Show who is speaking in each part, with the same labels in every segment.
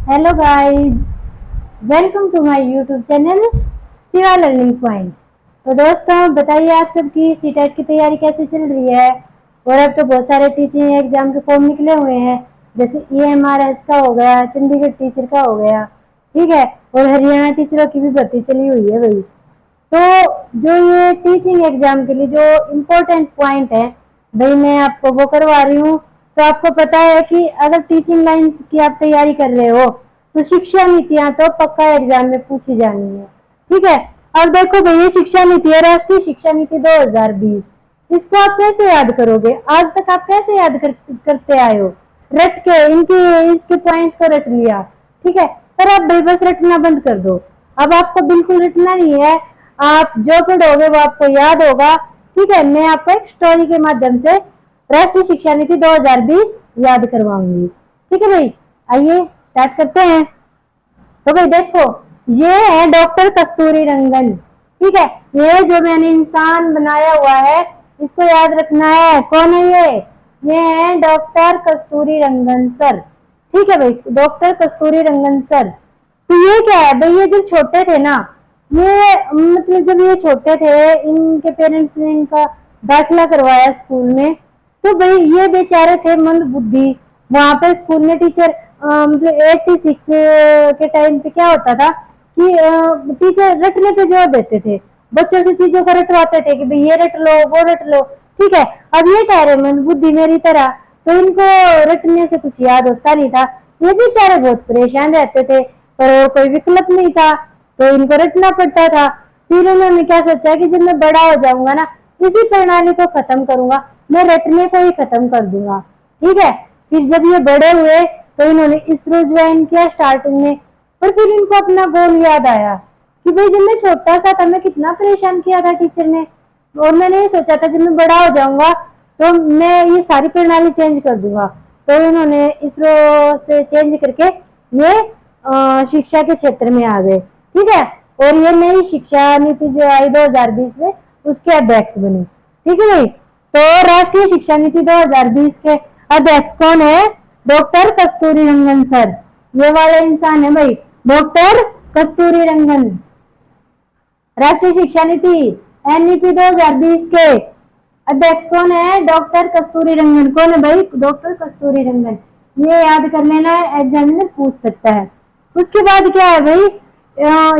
Speaker 1: Hello guys, welcome to my YouTube channel Shiva learning point. तो दोस्तों बताइए, आप सबकी सीटेट की तैयारी कैसे चल रही है। और अब तो बहुत सारे टीचिंग एग्जाम के फॉर्म निकले हुए हैं, जैसे EMRS का हो गया, चंडीगढ़ टीचर का हो गया, ठीक है। और हरियाणा टीचरों की भी भर्ती चली हुई है भाई। तो जो ये टीचिंग एग्जाम के लिए जो इम्पोर्टेंट पॉइंट है भाई, मैं आपको वो करवा रही हूँ। तो आपको पता है कि अगर टीचिंग लाइन की आप तैयारी कर रहे हो तो शिक्षा नीतियां तो पक्का एग्जाम में पूछी जानी है, ठीक है। अब देखो भाई, ये शिक्षा नीति है, राष्ट्रीय शिक्षा नीति 2020। इसको आप कैसे याद करोगे? आज तक आप कैसे करते आए हो? रट के इनके इसके पॉइंट को रट लिया, ठीक है। पर आप भाई बस रटना बंद कर दो। अब आपको बिल्कुल रटना नहीं है, आप जो पढ़ोगे वो आपको याद होगा, ठीक है। मैं आपको एक स्टोरी के माध्यम से राष्ट्रीय शिक्षा नीति 2020 याद करवाऊंगी, ठीक है भाई। आइए स्टार्ट करते हैं। तो भाई देखो, ये है डॉक्टर कस्तूरी रंगन, ठीक है। ये जो मैंने इंसान बनाया हुआ है, इसको याद रखना है। कौन है ये है डॉक्टर कस्तूरी रंगन सर, ठीक है भाई, डॉक्टर कस्तूरी रंगन सर। तो ये क्या है भाई, ये जब छोटे थे ना, ये मतलब जब ये छोटे थे, इनके पेरेंट्स ने इनका दाखिला करवाया स्कूल में। तो भाई ये बेचारे थे मंद बुद्धि। वहां पे स्कूल में टीचर मतलब 86 के टाइम पे क्या होता था कि टीचर रटने पे जोर देते थे, बच्चों से चीजों को रटवाते थे कि भाई ये रट लो वो रट लो, ठीक है। अब ये ठहरे मंद बुद्धि मेरी तरह, तो इनको रटने से कुछ याद होता नहीं था। ये बेचारे बहुत परेशान रहते थे, पर और कोई विकल्प नहीं था, तो इनको रटना पड़ता था। फिर उन्होंने क्या सोचा कि जब मैं बड़ा हो जाऊंगा ना, इसी प्रणाली को खत्म करूंगा, मैं रटने को ही खत्म कर दूंगा, ठीक है। फिर जब ये बड़े हुए तो इन्होंने इसरो ज्वाइन किया स्टार्टिंग में। पर फिर इनको अपना गोल याद आया कि भाई जब मैं छोटा सा था, मैं कितना परेशान किया था टीचर ने, और मैंने ये सोचा था जब मैं बड़ा हो जाऊंगा तो मैं ये सारी प्रणाली चेंज कर दूंगा। तो इन्होंने इसरो से चेंज करके ये शिक्षा के क्षेत्र में आ गए, ठीक है। और ये नई शिक्षा नीति जो आई 2020 में, उसके अध्यक्ष बने, ठीक है भाई। तो राष्ट्रीय शिक्षा नीति 2020 के अध्यक्ष कौन है? डॉक्टर कस्तूरी रंगन सर। ये वाले इंसान है भाई, डॉक्टर कस्तूरी रंगन। राष्ट्रीय शिक्षा नीति NEP 2020 के अध्यक्ष कौन है? डॉक्टर कस्तूरी रंगन। कौन है भाई? डॉक्टर कस्तूरी रंगन। ये याद कर लेना, एग्जामिनर पूछ सकता है। उसके बाद क्या है भाई,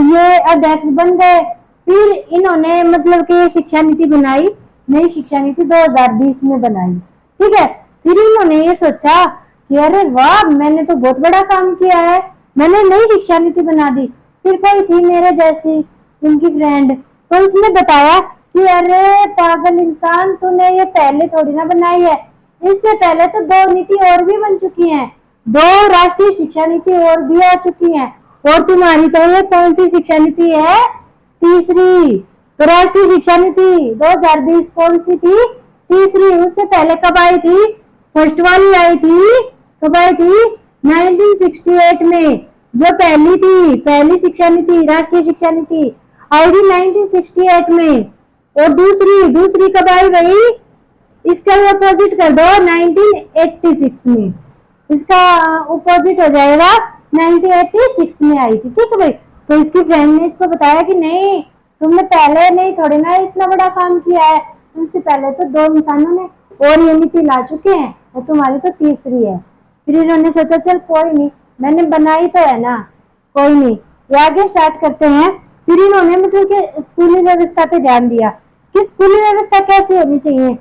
Speaker 1: ये अध्यक्ष बन गए। फिर इन्होंने मतलब कि शिक्षा नीति बनाई, नई शिक्षा नीति 2020 में बनाई, ठीक है। फिर इन्होंने ये सोचा कि अरे वाह, मैंने तो बहुत बड़ा काम किया है, मैंने नई शिक्षा नीति बना दी। फिर कोई थी मेरे जैसी इनकी फ्रेंड, तो उसने बताया कि अरे पागल इंसान, तूने ये पहले थोड़ी ना बनाई है, इससे पहले तो 2 नीति और भी बन चुकी हैं, 2 राष्ट्रीय शिक्षा नीति और भी आ चुकी हैं, और तुम्हारी तो ये कौन सी शिक्षा नीति है? तीसरी। तो राष्ट्रीय शिक्षा नीति 2020 कौन सी थी? तीसरी। उससे पहले कब आई थी? फर्स्ट वाली आई थी, कब आई थी? 1968 में। जो पहली थी, पहली शिक्षा नीति, राष्ट्रीय शिक्षा नीति आई थी 1968 में। और दूसरी कब आई भाई? इसका अपोजिट कर दो, 1986 में। इसका अपोजिट हो जाएगा, 1986 में आई थी, ठीक है भाई। तो इसकी फ्रेंड ने इसको बताया कि नहीं, तुमने पहले नहीं थोड़ी ना इतना बड़ा काम किया है, तुमसे पहले तो 2 इंसानों ने और ये नीति ला चुके हैं, और तुम्हारी तो तीसरी है। फिर इन्होंने सोचा चल कोई नहीं, मैंने बनाई तो है ना, कोई नहीं, ये आगे स्टार्ट करते हैं। फिर इन्होंने मतलब कि स्कूली व्यवस्था पे ध्यान दिया कि स्कूली व्यवस्था कैसी होनी चाहिए।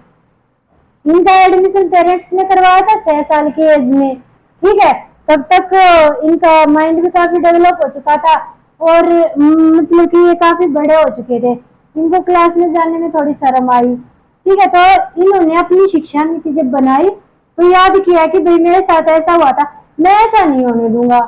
Speaker 1: इनका एडमिशन पेरेंट्स ने करवाया था 6 साल की एज में, ठीक है। तब तक इनका माइंड भी काफी डेवलप हो चुका था, और मतलब कि ये काफी बड़े हो चुके थे, इनको क्लास में जाने में थोड़ी शर्म आई, ठीक है। तो इन्होंने अपनी शिक्षा नीति जब बनाई तो याद किया कि भाई मेरे साथ ऐसा हुआ था, मैं ऐसा नहीं होने दूंगा,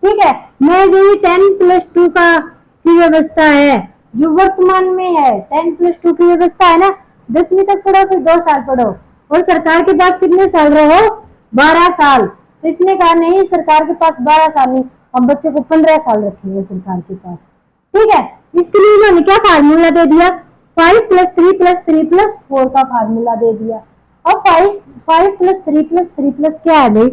Speaker 1: ठीक है। मैं जो 10+2 का की व्यवस्था है, जो वर्तमान में है, 10+2 की व्यवस्था है ना, 10वीं तक पढ़ो, फिर 2 साल पढ़ो, और सरकार के पास कितने साल रहो? 12 साल। तो इसने कहा नहीं, सरकार के पास 12 साल नहीं, हम बच्चे को 15 साल रखेंगे सरकार के पास, ठीक है। इसके लिए इन्होंने क्या फार्मूला दे दिया? 5+3+3+4 का फार्मूला दे दिया। और 5+3+3+ क्या है भाई?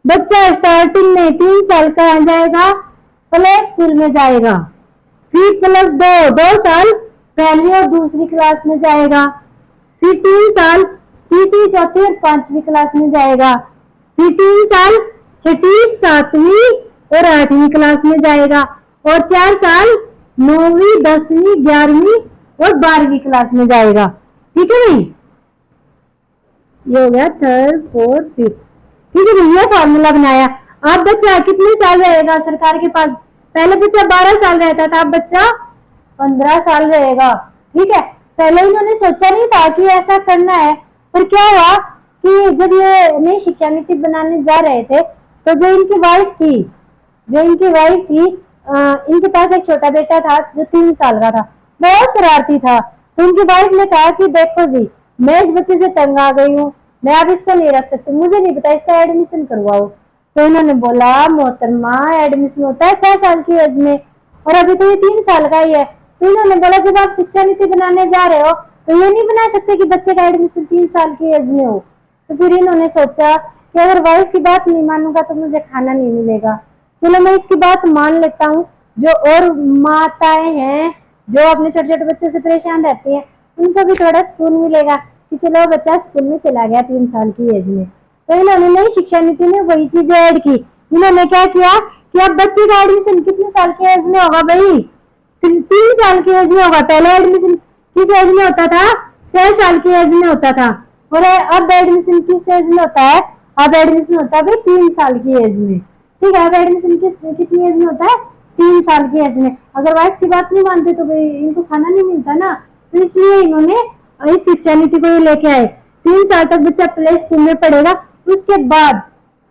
Speaker 1: बच्चा स्टार्टिंग में 3 साल का आ जाएगा, प्ले स्कूल में जाएगा। फिर प्लस 2 साल पहली और दूसरी क्लास में जाएगा। फिर 3 साल तीसरी, चौथी और पांचवी क्लास में जाएगा। फिर 3 साल छठी, सातवीं और आठवीं क्लास में जाएगा। और 4 साल 9वीं, 10वीं, 11वीं और 12वीं क्लास में जाएगा। ठीक है भाई, ये हो गया थर्ड, फोर्थ, फिफ्थ। ठीक है भाई, ये फॉर्मूला बनाया। अब बच्चा कितने साल रहेगा सरकार के पास? पहले बच्चा 12 साल रहता था, अब बच्चा 15 साल रहेगा। ठीक है, पहले इन्होंने सोचा नहीं था कि ऐसा करना है, पर क्या हुआ कि जब ये नई शिक्षा नीति बनाने जा रहे थे, तो जो इनकी वाइफ थी, इनके पास एक छोटा बेटा था जो 3 साल का था, बहुत शरारती था। तो उनकी वाइफ ने कहा कि देखो जी, मैं इस बच्चे से तंग आ गई हूँ, मैं अब इसको नहीं रख सकती, मुझे नहीं पता, इसका एडमिशन करवाओ। तो इन्होंने बोला, मोहतरमा एडमिशन होता है 6 साल की एज में, और अभी तो ये 3 साल का ही है। तो इन्होंने बोला, जब आप शिक्षा नीति बनाने जा रहे हो तो ये नहीं बना सकते कि बच्चे का एडमिशन 3 साल की एज में हो। तो फिर इन्होंने सोचा कि अगर वाइफ की बात नहीं मानूंगा तो मुझे खाना नहीं मिलेगा, चलो मैं इसकी बात मान लेता हूँ। जो और माताएं हैं जो अपने छोटे छोटे बच्चों से परेशान रहती हैं, उनको भी थोड़ा सुकून मिलेगा कि चलो बच्चा स्कूल में चला गया 3 साल की एज में। तो इन्होंने नई शिक्षा नीति में वही चीजें ऐड की। इन्होंने क्या किया कि अब बच्चे का एडमिशन कितने साल की एज में होगा भाई? 3 साल की एज में होगा। पहले एडमिशन किस एज में होता था? 6 साल की एज में होता था। और अब एडमिशन किस एज में होता है? अब एडमिशन होता है भाई 3 साल की एज में। ठीक है, अब एडमिशन कितनी एज में होता है? 3 साल की एज में। अगर वाइफ की बात नहीं मानते तो भाई इनको खाना नहीं मिलता ना, तो इसलिए इन्होंने इस शिक्षा नीति को लेके आए। 3 साल तक बच्चा प्ले स्कूल में पढ़ेगा, उसके बाद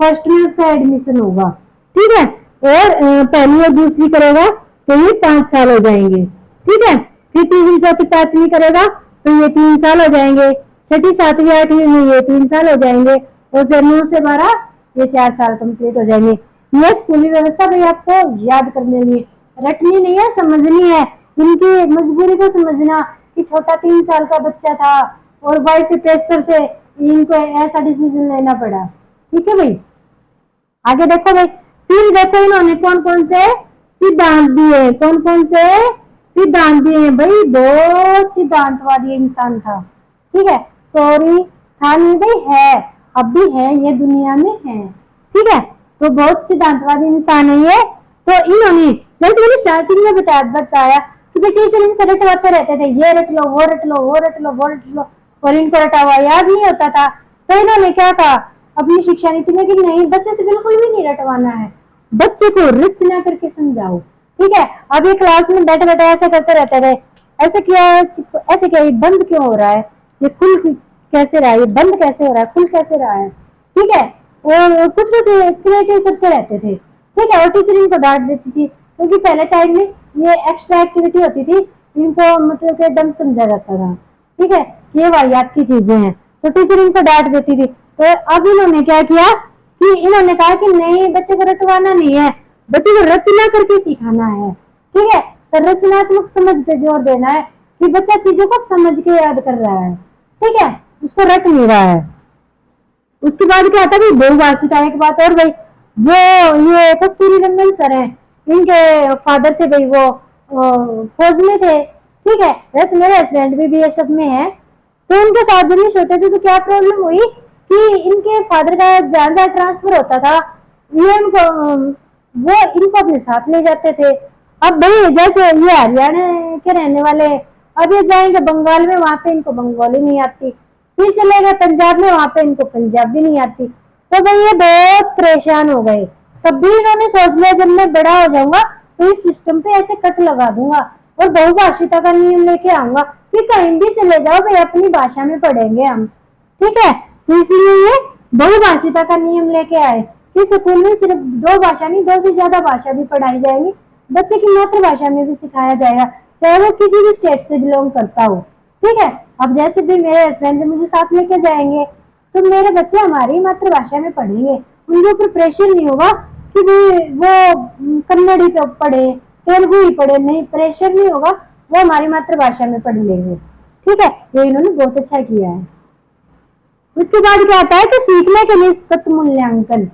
Speaker 1: फर्स्ट में उसका एडमिशन होगा। ठीक है, और पहली और दूसरी करेगा तो ये 5 साल हो जाएंगे। ठीक है, फिर तीसरी, चौथी, पांचवी करेगा तो ये 3 साल हो जाएंगे। छठी, सातवीं, आठवीं में ये 3 साल हो जाएंगे। और फिर 9 से 12 ये 4 साल कंप्लीट हो जाएंगे। यह स्कूली व्यवस्था भाई आपको याद करने लिए, रटनी नहीं है, समझनी है। इनकी मजबूरी को समझना कि छोटा 3 साल का बच्चा था और वाइफ के प्रेशर से इनको ऐसा डिसीजन लेना पड़ा। ठीक है भाई, आगे देखो भाई। फिर देखो इन्होंने कौन कौन से सिद्धांत दिए, कौन कौन से सिद्धांत दिए भाई? बहुत सिद्धांतवादी इंसान था। ठीक है, सॉरी था नहीं भाई, है, अब भी है, ये दुनिया में है। ठीक है, तो बहुत सिद्धांतवादी इंसान है ये। तो इन्होंने, जैसे मैंने स्टार्टिंग में बताया कि भाई टीचर इनसे रटवाते रहते थे, ये रट लो, वो रट लो, वो रट लो, वो रट लो, और इनको रटा हुआ याद नहीं होता था। तो इन्होंने क्या कहा अपनी शिक्षा नीति में कि नहीं, बच्चे से बिल्कुल भी नहीं रटवाना है, बच्चे को रचना करके समझाओ। ठीक है, अब ये क्लास में बैठे बैठे ऐसे करते रहते थे, ऐसे किया, ऐसे किया, ये बंद क्यों हो रहा है, ये खुल कैसे रहा है, ये बंद कैसे हो रहा है, खुल कैसे रहा है। ठीक है, और कुछ क्रिएटिव करते रहते थे। ठीक है, और टीचर इनको डांट देती थी, क्योंकि पहले टाइम में ये एक्स्ट्रा एक्टिविटी होती थी, इनको मतलब एकदम समझा जाता था। ठीक है, ये वाहियात की चीजें हैं, तो टीचर इनको डांट देती थी। तो अब इन्होंने क्या किया कि इन्होंने कहा कि नहीं, बच्चे को रटवाना नहीं है, बच्चे को रचना करके सिखाना है। ठीक है, संरचनात्मक समझ पे जोर देना है कि बच्चा चीजों को समझ के याद कर रहा है। ठीक है, उसको रट नहीं रहा है। उसके बाद क्या आता है बहुभाषिता। एक बात और भाई, जो ये कस्तूरी रंगन सर है, इनके फादर थे भाई, वो फौज में थे। ठीक है, वैसे मेरे हस्बैंड भी बीएसएफ में है। तो उनके साथ जब ये छोटे थे तो क्या प्रॉब्लम हुई कि इनके फादर का ज्यादा ट्रांसफर होता था, ये इनको वो इनको अपने साथ ले जाते थे। अब भाई जैसे ये हरियाणा के रहने वाले, अब ये जाएंगे बंगाल में, वहां पे इनको बंगाली नहीं आती। फिर चले गए पंजाब में, वहां पे इनको पंजाबी नहीं आती। तो भाई ये बहुत परेशान हो गए। तब भी इन्होंने सोच लिया जब मैं बड़ा हो जाऊंगा तो इस सिस्टम पे ऐसे कट लगा दूंगा और बहुभाषिता का नियम लेके आऊंगा कि कहीं भी चले जाओ भाई अपनी भाषा में पढ़ेंगे हम। ठीक है, तो इसलिए ये बहुभाषिता का नियम लेके आए कि स्कूल में सिर्फ 2 भाषा नहीं, 2 से ज्यादा भाषा भी पढ़ाई जाएगी, बच्चे की मातृभाषा में भी सिखाया जाएगा, चाहे वो किसी भी स्टेट से बिलोंग करता हो। ठीक है, अब जैसे भी मेरे हस्बैंड मुझे साथ लेके जाएंगे तो मेरे बच्चे हमारी मातृभाषा में पढ़ेंगे, उनके ऊपर प्रेशर नहीं होगा कि वो कन्नड़ी पे पढ़े, तेलुगु ही पढ़े, नहीं, प्रेशर नहीं होगा, वो हमारी मातृभाषा में पढ़ लेंगे। ठीक है, ये इन्होंने बहुत अच्छा किया है। उसके बाद क्या आता है कि सीखने के लिए सतत मूल्यांकन।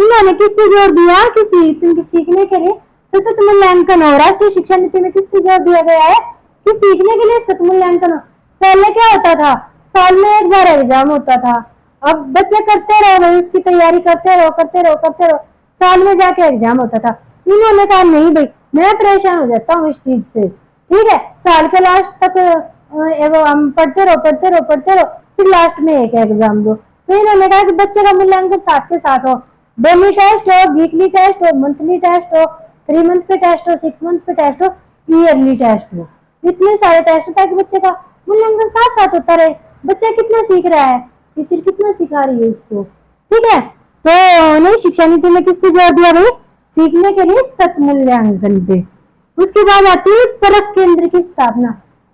Speaker 1: इन्होंने किस पे जोर दिया कि सीखने के लिए सतत मूल्यांकन हो। राष्ट्रीय शिक्षा नीति में किस पे जोर दिया गया है कि सीखने के लिए सतत मूल्यांकन हो। पहले क्या होता था, साल में एक बार एग्जाम होता था। अब बच्चे करते रहो भाई, उसकी तैयारी करते रहो करते रहो करते रहो, साल में जाके एग्जाम होता था। इन्होंने कहा नहीं भाई, मैं परेशान हो जाता हूँ इस चीज से, ठीक है, साल के लास्ट तक हम पढ़ते रहो पढ़ते रहो पढ़ते रहो, फिर लास्ट में एक एग्जाम दो। तो इन्होंने कहा कि बच्चे का मूल्यांकन साथ के साथ हो, डेली टेस्ट हो, वीकली टेस्ट हो, मंथली टेस्ट हो, 3 मंथ पे टेस्ट हो, 6 मंथ पे टेस्ट हो, ईयरली टेस्ट हो, इतने सारे टेस्ट होता है कि बच्चे का मूल्यांकन साथ साथ होता रहे। बच्चा कितना सीख रहा है, टीचर कितना सिखा रही है उसको, ठीक है। तो नई शिक्षा नीति में किस पे जोर दिया भाई, सीखने के लिए सतत मूल्यांकन पे। उसके बाद आती है परख केंद्र की स्थापना।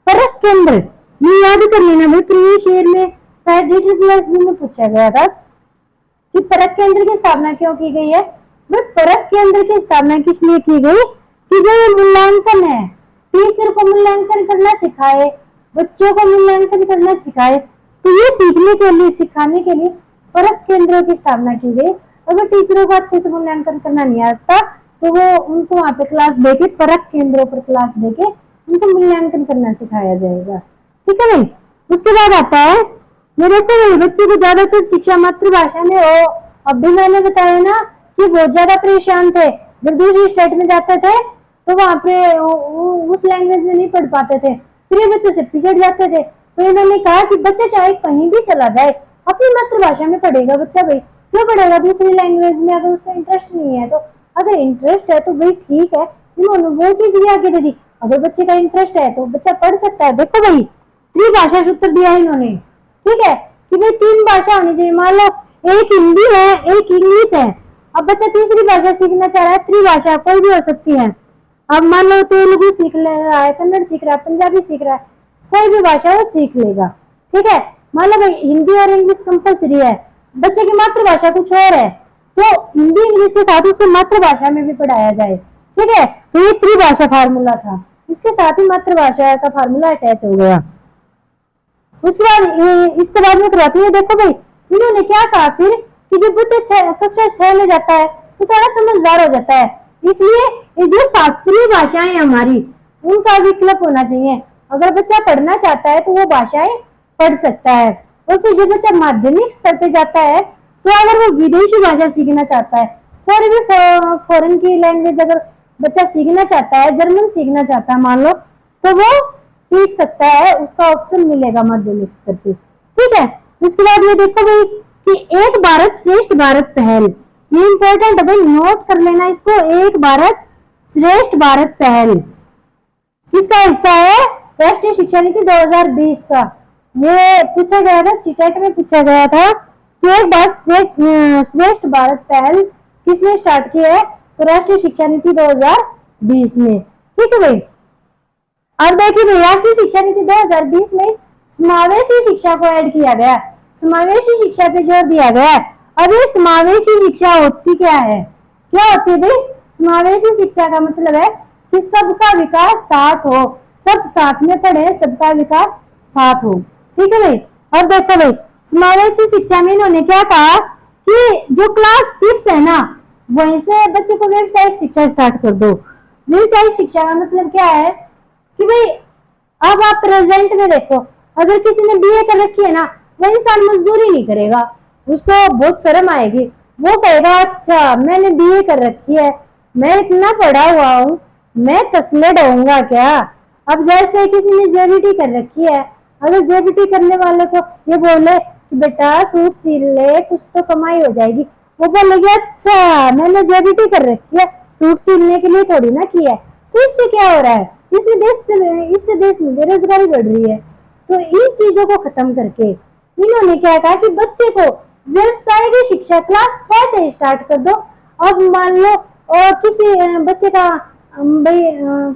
Speaker 1: परख केंद्र ये याद कर लेना भाई, प्रीवियस ईयर में शायद DSS में पूछा गया था कि परख केंद्र की स्थापना क्यों की गई है। भाई परख केंद्र की स्थापना किसलिए की गई कि जो मूल्यांकन है, टीचर को मूल्यांकन करना सिखाए, बच्चों को मूल्यांकन करना सिखाए, तो ये सीखने के लिए सिखाने के लिए परख केंद्रों की स्थापना की गई। अगर टीचरों को अच्छे से मूल्यांकन करना नहीं आता तो वो उनको वहां पे क्लास देके, परख केंद्रों पर क्लास देके उनको मूल्यांकन करना सिखाया जाएगा, ठीक है भाई। उसके बाद आता है मेरे को बच्चे को ज्यादातर शिक्षा मातृभाषा में हो। अब भी मैंने बताया ना कि बहुत ज्यादा परेशान थे, जब दूसरी स्टेट में जाते थे तो वहां पे उस लैंग्वेज में नहीं पढ़ पाते थे, फिर ये बच्चों से पिछड़ जाते थे। तो इन्होंने कहा कि बच्चा चाहे कहीं भी चला जाए अपनी मातृभाषा में पढ़ेगा बच्चा, भाई क्यों पढ़ेगा दूसरी लैंग्वेज में अगर उसको इंटरेस्ट नहीं है। तो अगर इंटरेस्ट है तो भाई ठीक है, इन्होंने वो चीज भी आगे दे दी, अगर बच्चे का इंटरेस्ट है तो बच्चा पढ़ सकता है। देखो भाई त्रिभाषा सूत्र दिया इन्होंने, ठीक है, कि भाई 3 भाषा होनी चाहिए। मान लो एक हिंदी है एक इंग्लिश है, अब बच्चा तीसरी भाषा सीखना चाह रहा है, त्रिभाषा कोई भी हो सकती है। अब मान लो तेलुगु सीख रहा है, कन्नड़ सीख रहा है, पंजाबी सीख रहा है, कोई भी भाषा वो सीख लेगा, ठीक है। मान लो भाई हिंदी और इंग्लिश कंपलसरी है, बच्चे की मातृभाषा कुछ और है, तो हिंदी इंग्लिश के साथ उसको मातृभाषा में भी पढ़ाया जाए, ठीक है। तो ये त्रिभाषा फार्मूला था, इसके साथ ही मातृभाषा का फार्मूला अटैच हो गया। उसके बाद इसके बाद में करवाती है, देखो भाई इन्होंने क्या कहा फिर कि जब बच्चा कक्षा 6 में जाता है तो थोड़ा समझदार हो जाता है, इसलिए ये जो शास्त्रीय भाषाएं हमारी उनका विकल्प होना चाहिए। अगर बच्चा पढ़ना चाहता है तो वो भाषाएं पढ़ सकता है। और फिर जब बच्चा माध्यमिक स्तर पे जाता है तो अगर वो विदेशी भाषा सीखना चाहता है, कोई भी फॉरेन की लैंग्वेज अगर बच्चा सीखना चाहता है, जर्मन सीखना चाहता है मान लो, तो वो सीख सकता है, उसका ऑप्शन मिलेगा माध्यमिक स्तर पे, ठीक है। उसके बाद ये देखो भाई कि एक भारत श्रेष्ठ भारत पहल, ये इंपॉर्टेंट है भाई, नोट कर लेना इसको। एक भारत श्रेष्ठ भारत पहल किसका हिस्सा है, राष्ट्रीय शिक्षा नीति 2020 का। ये पूछा गया था, सीटेट में पूछा गया था कि एक भारत श्रेष्ठ भारत पहल किसने स्टार्ट की है, तो राष्ट्रीय शिक्षा नीति 2020 में, ठीक है भाई। अब देखिए राष्ट्रीय शिक्षा नीति 2020 में समावेशी शिक्षा को ऐड किया गया, समावेशी शिक्षा पे जोर दिया गया। अब ये समावेशी शिक्षा होती क्या है, क्या होती है भाई, समावेशी शिक्षा का मतलब है कि सबका विकास साथ हो, सब साथ में पढ़े, सबका विकास साथ हो, ठीक है भाई। और देखो भाई समावेशी शिक्षा में इन्होंने क्या कहा कि जो क्लास 6 है ना, वहीं से बच्चे को व्यावसायिक शिक्षा स्टार्ट कर दो। व्यावसायिक शिक्षा का मतलब क्या है कि भाई अब आप प्रेजेंट में देखो, अगर किसी ने BA कर रखी है ना, वो इंसान मजदूरी नहीं करेगा, उसको बहुत शर्म आएगी, वो कहेगा अच्छा मैंने BA कर रखी है, मैं इतना पढ़ा हुआ हूँ, मैं तसले डूंगा क्या। अब जैसे किसी ने JBT कर रखी है, अगर JBT करने वाले को ये बोले कि बेटा सूट सिल ले कुछ तो कमाई हो जाएगी, वो बोलेगी अच्छा मैंने JBT कर रखी है, सूट सिलने के लिए थोड़ी ना किया है। तो इससे क्या हो रहा है, इससे देश में बेरोजगारी बढ़ रही है। तो इन चीजों को खत्म करके इन्होंने क्या कहा कि बच्चे को व्यवसाय की शिक्षा क्लास 6 से स्टार्ट कर दो। अब मान लो और किसी बच्चे का भाई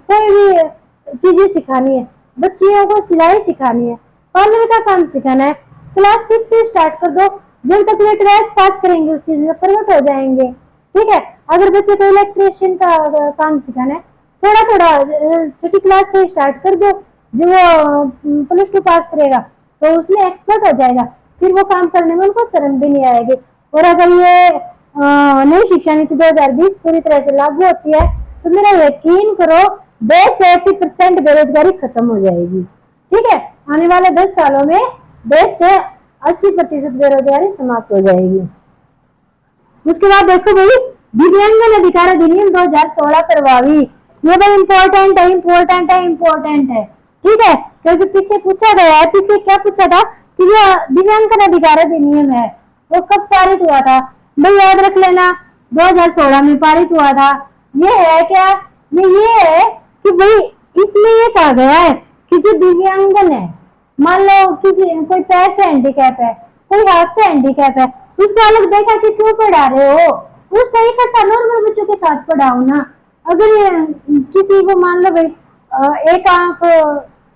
Speaker 1: कोई भी चीजें सिखानी है, बच्चियों को सिलाई सिखानी है, पार्लर का काम सिखाना है, क्लास 6 से स्टार्ट कर दो, जब तक वे 12th पास करेंगे उस चीज में प्रमोट हो जाएंगे, ठीक है। अगर बच्चे को इलेक्ट्रिशियन का काम सिखाना है, थोड़ा थोड़ा छोटी क्लास से स्टार्ट कर दो, जो वो +2 पास करेगा तो उसमें एक्सपर्ट हो जाएगा, फिर वो काम करने में उनको शर्म भी नहीं आएगी। और अगर ये नई शिक्षा नीति 2020 पूरी तरह से लागू होती है तो मेरा यकीन करो देश से 80% बेरोजगारी खत्म हो जाएगी। ठीक है, आने वाले 10 सालों में देश से 80% बेरोजगारी समाप्त हो जाएगी। उसके बाद देखो भाई, दिव्यांगन अधिकार अधिनियम 2016 प्रभावी। ये भाई इम्पोर्टेंट है, इम्पोर्टेंट है, इम्पोर्टेंट है। ठीक है, क्योंकि पीछे पूछा गया है, पीछे क्या पूछा था कि जो दिव्यांगन अधिकार अधिनियम है वो कब पारित हुआ था भाई, याद रख लेना 2016 में पारित हुआ था। ये है क्या, ये है कि भाई इसमें ये कहा गया है कि जो दिव्यांगन है, मान लो किसी कोई पैर से हैंडीकैप है, कोई हाथ से हैंडीकैप है, उसको अलग देखा कि क्यों पढ़ा रहे हो, उसको इकट्ठा नॉर्मल बच्चों के साथ पढ़ाओ ना। अगर किसी को मान लो भाई एक आंख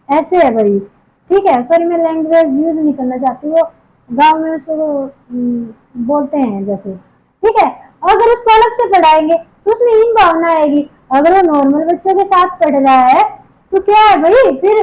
Speaker 1: ऐसे है भाई, ठीक है, सॉरी मैं लैंग्वेज यूज नहीं करना चाहती, वो गांव में उसको बोलते हैं जैसे, ठीक है, अगर उसको अलग से पढ़ाएंगे तो उसमें इन भावना आएगी। अगर वो नॉर्मल बच्चों के साथ पढ़ रहा है तो क्या है भाई, फिर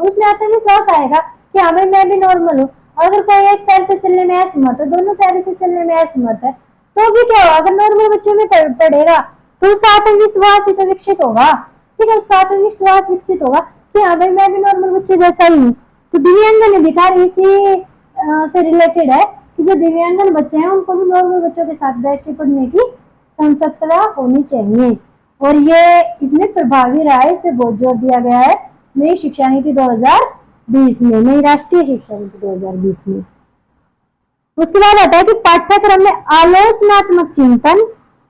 Speaker 1: उसमें आत्मविश्वास आएगा कि हाँ भाई मैं भी नॉर्मल हूँ। अगर कोई एक पैर से चलने में असमर्थ है, दोनों पैर से चलने में असमर्थ है, तो भी क्या होगा, अगर नॉर्मल बच्चों में पढ़ेगा तो उसका आत्मविश्वास ही तो विकसित होगा। ठीक है, उसका आत्मविश्वास विकसित होगा कि हाँ भाई मैं भी नॉर्मल बच्चों जैसा ही हूँ। तो दिव्यांगन अधिकार इसी से रिलेटेड है कि जो दिव्यांगन बच्चे हैं उनको भी नॉर्मल बच्चों के साथ बैठ के पढ़ने की संतकता होनी चाहिए। और ये इसमें प्रभावी राय से बहुत जोर दिया गया है नई शिक्षा नीति 2020 में, नई राष्ट्रीय शिक्षा नीति 2020 में। उसके बाद आता है कि पाठ्यक्रम में आलोचनात्मक चिंतन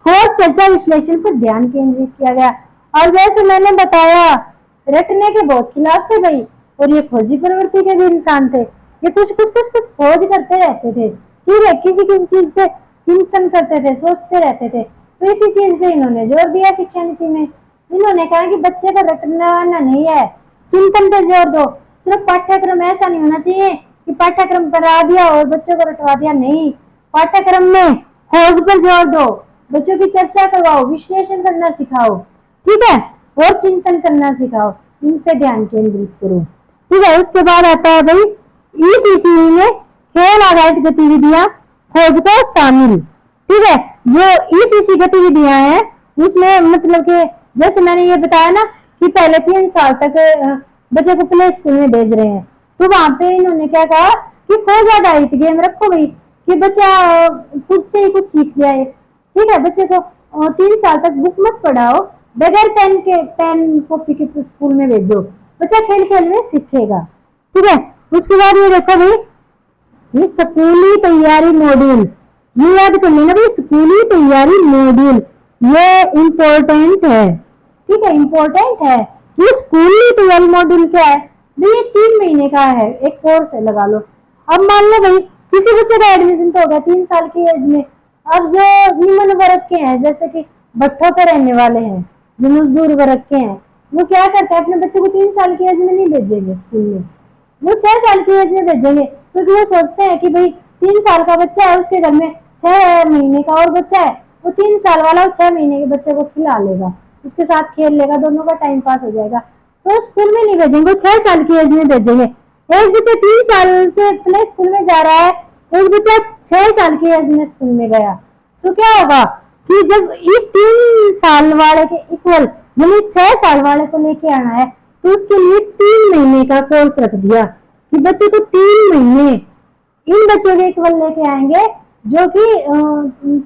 Speaker 1: और चर्चा विश्लेषण पर ध्यान केंद्रित किया गया। और जैसे मैंने बताया, रटने के बहुत खिलाफ थे भाई, और ये खोजी प्रवृत्ति के भी इंसान थे। ये कुछ खोज करते रहते थे। ठीक है, किसी किसी चीज पे चिंतन करते थे, सोचते रहते थे। तो इसी चीज पे इन्होंने जोर दिया शिक्षा नीति में। इन्होंने कहा कि बच्चे का रटना नहीं है, चिंतन पे जोर दो। सिर्फ पाठ्यक्रम ऐसा नहीं होना चाहिए कि पाठ्यक्रम करा दिया और बच्चों को रटवा दिया, नहीं। पाठ्यक्रम में खोज पर जोर दो, बच्चों की चर्चा करवाओ, विश्लेषण करना सिखाओ, ठीक है, और चिंतन करना सिखाओ, इन पे ध्यान केंद्रित करो। ठीक है, उसके बाद आता है भाई ईसीसी में खेल आधारित गतिविधियां खोज को शामिल। ठीक है, जो ईसीसी गतिविधियां हैं उसमें मतलब कि जैसे मैंने ये बताया ना कि पहले 3 साल तक बच्चे को प्ले स्कूल में भेज रहे हैं, तो वहां पे इन्होंने क्या कहा कि खोज आधारित गेम रखो भाई, कि बच्चा खुद से ही कुछ सीख जाए। ठीक है, बच्चे को 3 साल तक बुक मत पढ़ाओ, बगैर पेन कॉपी के स्कूल में भेजो, बच्चा खेल खेल में सीखेगा। ठीक है, उसके बाद ये देखो भाई, ये स्कूली तैयारी मॉड्यूल, ये याद कर लेना भाई, स्कूली तैयारी मॉड्यूल ये इम्पोर्टेंट है। ठीक है, इम्पोर्टेंट है। ये स्कूली तैयारी मॉड्यूल क्या है भाई, ये 3 महीने का है, एक कोर्स है, लगा लो। अब मान लो भाई किसी बच्चे का एडमिशन तो हो गया 3 साल की एज में, अब जो निम्न वर्ग के हैं, जैसे कि भट्ठों पर रहने वाले हैं, जो मजदूर वर्ग के हैं, वो क्या करते हैं, अपने बच्चे को 3 साल की एज में नहीं भेजेंगे स्कूल में, वो 6 साल की एज में भेजेंगे, क्योंकि वो सोचते हैं कि भाई 3 साल का बच्चा है, उसके घर में 6 महीने का और बच्चा है, वो 3 साल वाला 6 महीने के बच्चे को खिला लेगा, उसके साथ खेल लेगा, दोनों का टाइम पास हो जाएगा। तो स्कूल में नहीं भेजेंगे, 6 साल की एज में भेजेंगे। एक बच्चा 3 साल से प्ले स्कूल में जा रहा है, एक बच्चा 6 साल की एज में स्कूल में गया, तो क्या होगा कि जब इस 3 साल वाले के इक्वल यानी 6 साल वाले को लेके आना है, तो उसके लिए 3 महीने का कोर्स रख दिया कि बच्चे को 3 महीने इन बच्चों के इक्वल लेके आएंगे जो कि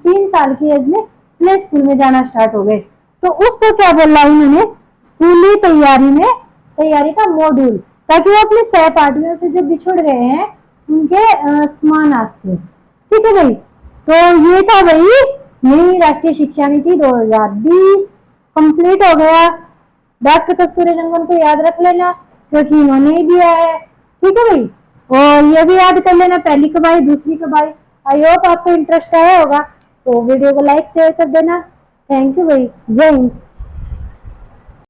Speaker 1: 3 साल की एज में प्ले स्कूल में जाना स्टार्ट हो गए। तो उसको क्या बोला उन्होंने, स्कूली तैयारी का मॉड्यूल, ताकि वो अपने सहपाठियों से जो बिछुड़ गए हैं उनके समान आ सके। ठीक है भाई, तो ये था भाई नई राष्ट्रीय शिक्षा नीति 2020 कंप्लीट हो गया। डॉक्टर कस्तूरी रंगन को याद रख लेना क्योंकि इन्होंने ही दिया है। ठीक है भाई, और ये भी याद कर लेना पहली कबाई दूसरी कबाई। आई होप आपको इंटरेस्ट आया होगा, तो वीडियो को लाइक शेयर कर देना। थैंक यू भाई, जय हिंद।